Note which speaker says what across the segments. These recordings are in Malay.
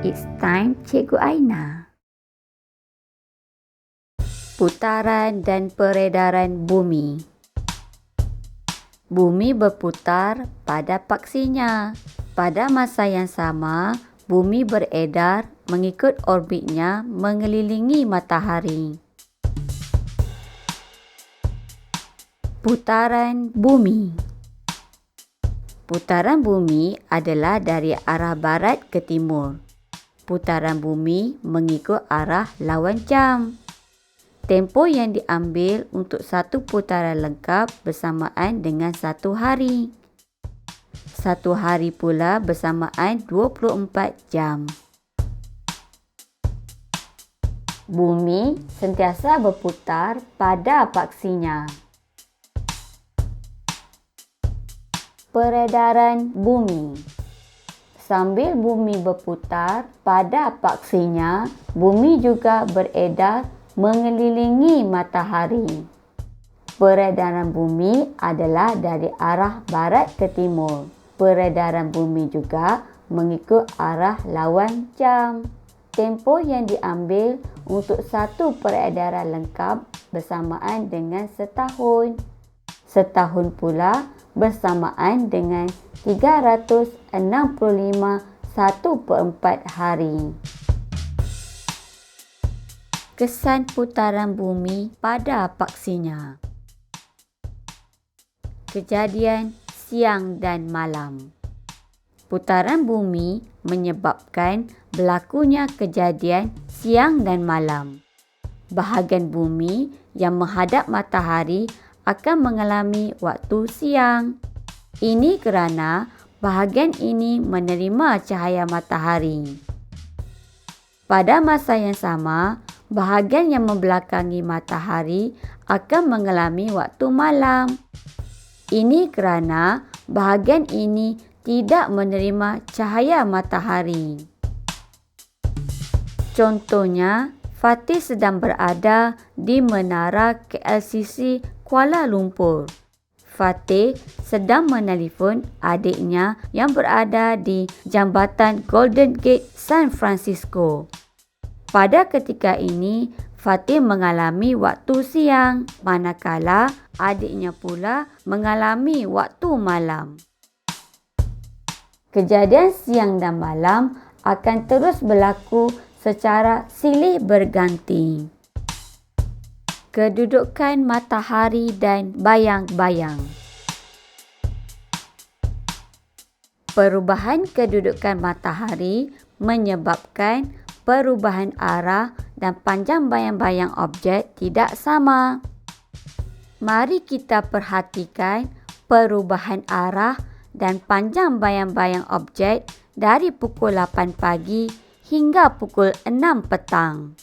Speaker 1: It's time Cikgu Aina. Putaran dan peredaran bumi. Bumi berputar pada paksinya. Pada masa yang sama, bumi beredar mengikut orbitnya mengelilingi matahari. Putaran bumi. Putaran bumi adalah dari arah barat ke timur. Putaran bumi mengikut arah lawan jam. Tempoh yang diambil untuk satu putaran lengkap bersamaan dengan satu hari. Satu hari pula bersamaan 24 jam. Bumi sentiasa berputar pada paksinya. Peredaran bumi. Sambil bumi berputar pada paksinya, bumi juga beredar mengelilingi matahari. Peredaran bumi adalah dari arah barat ke timur. Peredaran bumi juga mengikut arah lawan jam. Tempoh yang diambil untuk satu peredaran lengkap bersamaan dengan setahun. Setahun pula bersamaan dengan 365 1/4 hari. Kesan putaran bumi pada paksinya. Kejadian siang dan malam. Putaran bumi menyebabkan berlakunya kejadian siang dan malam. Bahagian bumi yang menghadap matahari akan mengalami waktu siang. Ini kerana bahagian ini menerima cahaya matahari. Pada masa yang sama, bahagian yang membelakangi matahari akan mengalami waktu malam. Ini kerana bahagian ini tidak menerima cahaya matahari. Contohnya, Fatih sedang berada di Menara KLCC Kuala Lumpur. Fatih sedang menelefon adiknya yang berada di Jambatan Golden Gate San Francisco. Pada ketika ini, Fatih mengalami waktu siang, manakala adiknya pula mengalami waktu malam. Kejadian siang dan malam akan terus berlaku secara silih berganti. Kedudukan matahari dan bayang-bayang. Perubahan kedudukan matahari menyebabkan perubahan arah dan panjang bayang-bayang objek tidak sama. Mari kita perhatikan perubahan arah dan panjang bayang-bayang objek dari pukul 8 pagi hingga pukul 6 petang.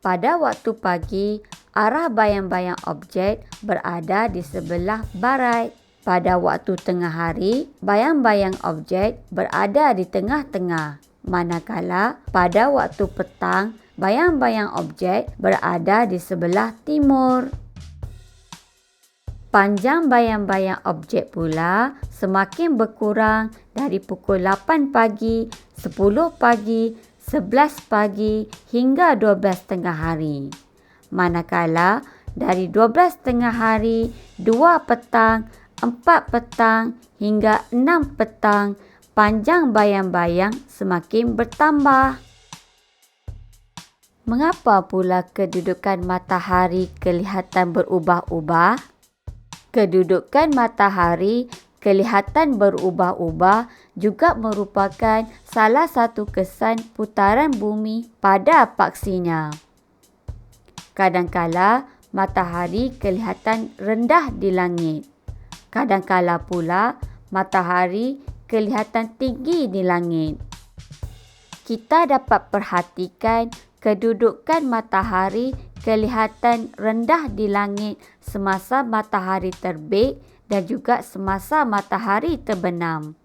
Speaker 1: Pada waktu pagi, arah bayang-bayang objek berada di sebelah barat. Pada waktu tengah hari, bayang-bayang objek berada di tengah-tengah. Manakala pada waktu petang, bayang-bayang objek berada di sebelah timur. Panjang bayang-bayang objek pula semakin berkurang dari pukul 8 pagi, 10 pagi, 11 pagi hingga 12 tengah hari. Manakala dari 12 tengah hari, 2 petang, 4 petang hingga 6 petang, panjang bayang-bayang semakin bertambah. Mengapa pula kedudukan matahari kelihatan berubah-ubah? Kedudukan matahari kelihatan berubah-ubah juga merupakan salah satu kesan putaran bumi pada paksinya. Kadangkala matahari kelihatan rendah di langit. Kadangkala pula matahari kelihatan tinggi di langit. Kita dapat perhatikan kedudukan matahari kelihatan rendah di langit semasa matahari terbit dan juga semasa matahari terbenam.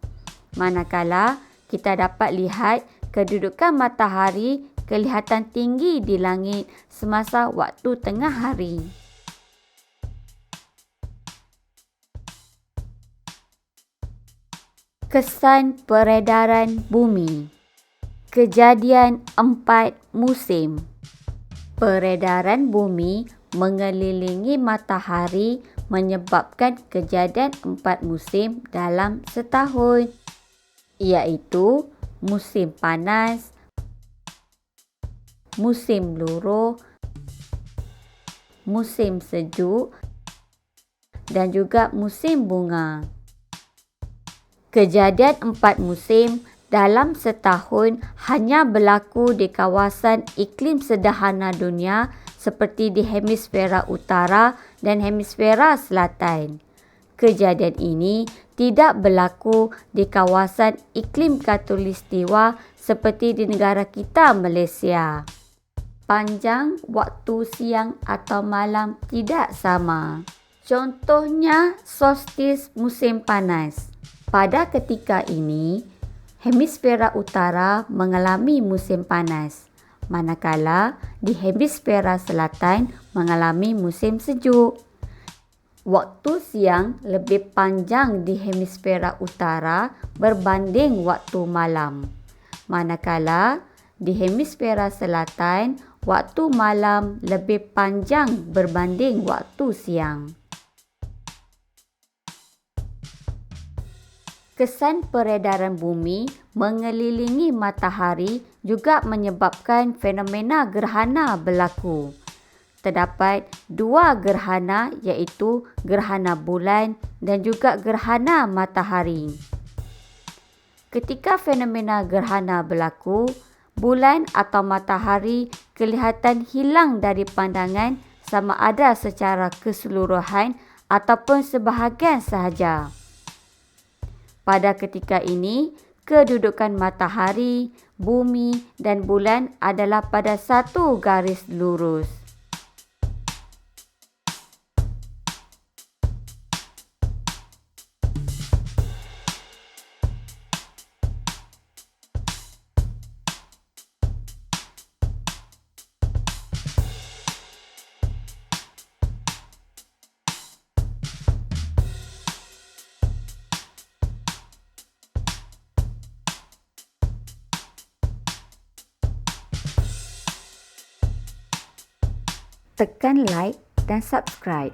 Speaker 1: Manakala kita dapat lihat kedudukan matahari kelihatan tinggi di langit semasa waktu tengah hari. Kesan peredaran bumi. Kejadian 4 musim. Peredaran bumi mengelilingi matahari menyebabkan kejadian 4 musim dalam setahun, iaitu musim panas, musim luruh, musim sejuk dan juga musim bunga. Kejadian 4 musim dalam setahun hanya berlaku di kawasan iklim sederhana dunia seperti di hemisfera utara dan hemisfera selatan. Kejadian ini tidak berlaku di kawasan iklim khatulistiwa seperti di negara kita Malaysia. Panjang waktu siang atau malam tidak sama. Contohnya solstis musim panas. Pada ketika ini, hemisfera utara mengalami musim panas, manakala di hemisfera selatan mengalami musim sejuk. Waktu siang lebih panjang di hemisfera utara berbanding waktu malam, manakala di hemisfera selatan waktu malam lebih panjang berbanding waktu siang. Kesan peredaran bumi mengelilingi matahari juga menyebabkan fenomena gerhana berlaku. Terdapat 2 gerhana iaitu gerhana bulan dan juga gerhana matahari. Ketika fenomena gerhana berlaku, bulan atau matahari kelihatan hilang dari pandangan sama ada secara keseluruhan ataupun sebahagian sahaja. Pada ketika ini, kedudukan matahari, bumi dan bulan adalah pada satu garis lurus. Tekan like dan subscribe.